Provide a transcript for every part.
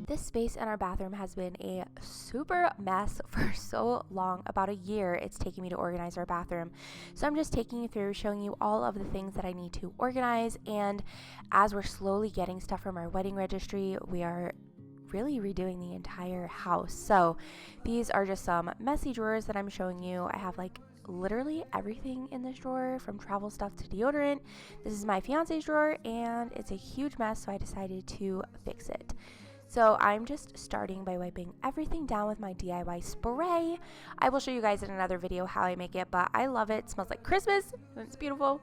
This space in our bathroom has been a super mess for so long, about a year it's taken me to organize our bathroom. So I'm just taking you through, showing you all of the things that I need to organize, and as we're slowly getting stuff from our wedding registry, we are really redoing the entire house. So these are just some messy drawers that I'm showing you. I have like literally everything in this drawer, from travel stuff to deodorant. This is my fiance's drawer and it's a huge mess, so I decided to fix it. So I'm just starting by wiping everything down with my DIY spray. I will show you guys in another video how I make it, but I love it. It smells like Christmas and it's beautiful.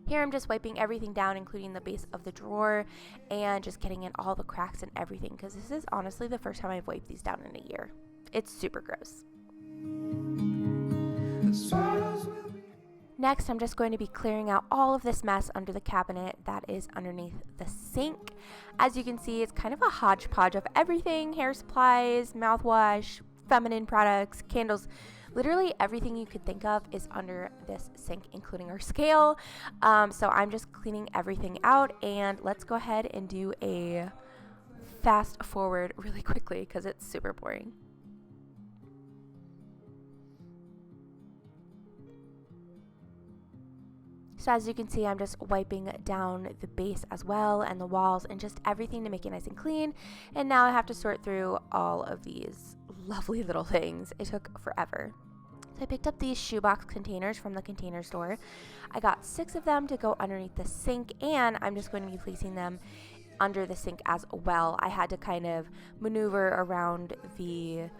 Here I'm just wiping everything down, including the base of the drawer, and just getting in all the cracks and everything, because this is honestly the first time I've wiped these down in a year. It's super gross. Next, I'm just going to be clearing out all of this mess under the cabinet that is underneath the sink. As you can see, it's kind of a hodgepodge of everything: hair supplies, mouthwash, feminine products, candles. Literally everything you could think of is under this sink, including our scale. So I'm just cleaning everything out, and let's go ahead and do a fast forward really quickly because it's super boring. So as you can see, I'm just wiping down the base as well, and the walls, and just everything to make it nice and clean. And now I have to sort through all of these lovely little things. It took forever. So I picked up these shoebox containers from the container store. I got 6 of them to go underneath the sink, and I'm just going to be placing them under the sink as well. I had to kind of maneuver around the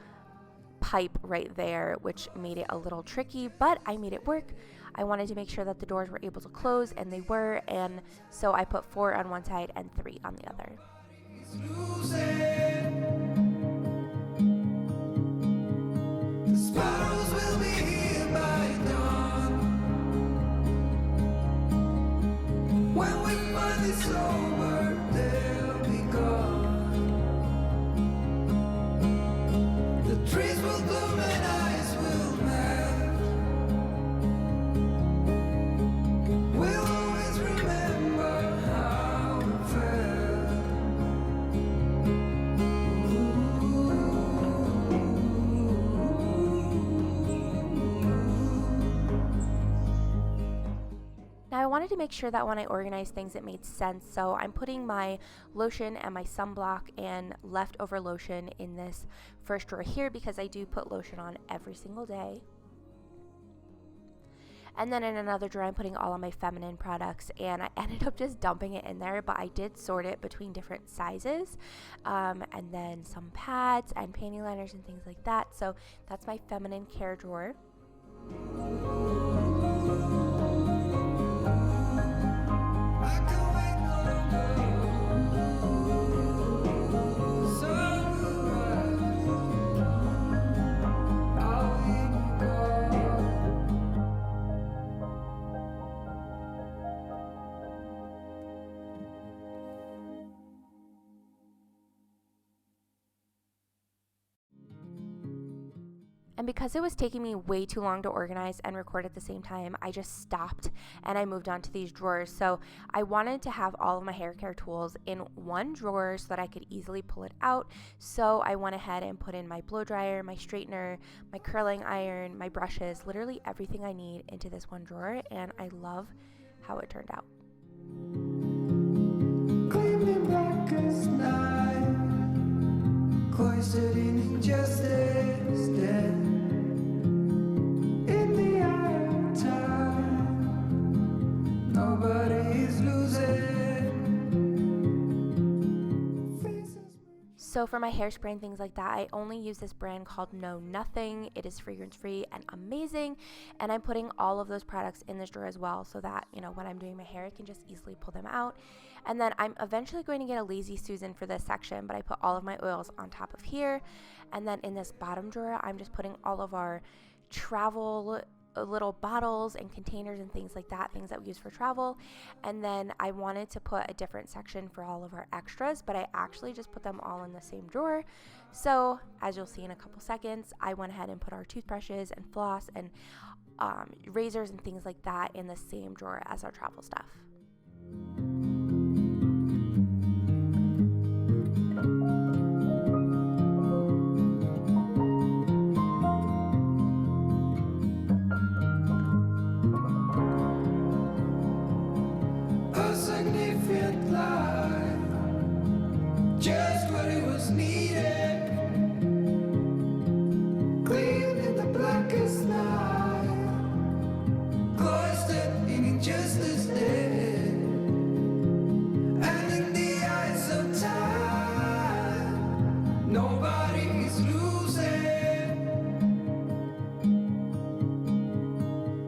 pipe right there, which made it a little tricky, but I made it work. I wanted to make sure that the doors were able to close, and they were, and so I put 4 on one side and 3 on the other. Now I wanted to make sure that when I organized things it made sense, so I'm putting my lotion and my sunblock and leftover lotion in this first drawer here, because I do put lotion on every single day. And then in another drawer I'm putting all of my feminine products, and I ended up just dumping it in there, but I did sort it between different sizes, and then some pads and panty liners and things like that. So that's my feminine care drawer. And because it was taking me way too long to organize and record at the same time, I just stopped and I moved on to these drawers. So I wanted to have all of my hair care tools in one drawer so that I could easily pull it out. So I went ahead and put in my blow dryer, my straightener, my curling iron, my brushes, literally everything I need into this one drawer, and I love how it turned out. Gleaming black as night, cloistered in injustice, dead. So for my hairspray and things like that, I only use this brand called No Nothing. It is fragrance free and amazing, and I'm putting all of those products in this drawer as well, so that, you know, when I'm doing my hair I can just easily pull them out. And then I'm eventually going to get a Lazy Susan for this section, but I put all of my oils on top of here. And then in this bottom drawer I'm just putting all of our travel little bottles and containers and things like that, things that we use for travel. And then I wanted to put a different section for all of our extras, but I actually just put them all in the same drawer. So as you'll see in a couple seconds, I went ahead and put our toothbrushes and floss and razors and things like that in the same drawer as our travel stuff. just what it was needed. Clean in the blackest night, cloistered in injustice dead, and in the eyes of time, nobody is losing.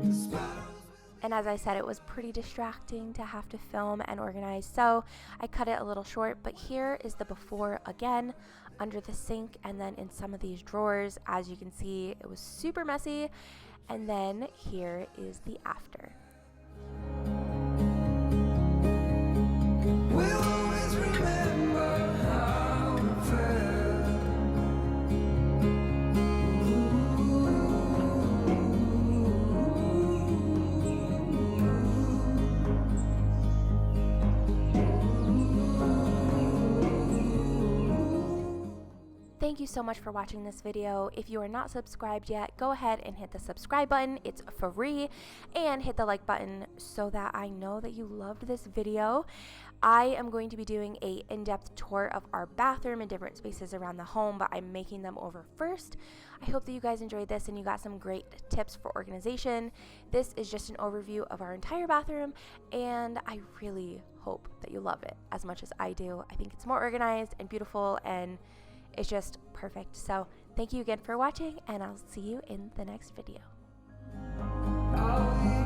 The spirals. And as I said, it was pretty distracting to have to film and organize, so I cut it a little short. But here is the before again, under the sink and then in some of these drawers. As you can see, it was super messy. And then here is the after. We'll always remember how it felt. Thank you so much for watching this video. If you are not subscribed yet, go ahead and hit the subscribe button. It's free. And hit the like button so that I know that you loved this video. I am going to be doing a in-depth tour of our bathroom and different spaces around the home, but I'm making them over first. I hope that you guys enjoyed this and you got some great tips for organization. This is just an overview of our entire bathroom, and I really hope that you love it as much as I do. I think it's more organized and beautiful, and it's just perfect. So thank you again for watching, and I'll see you in the next video. Oh, yeah.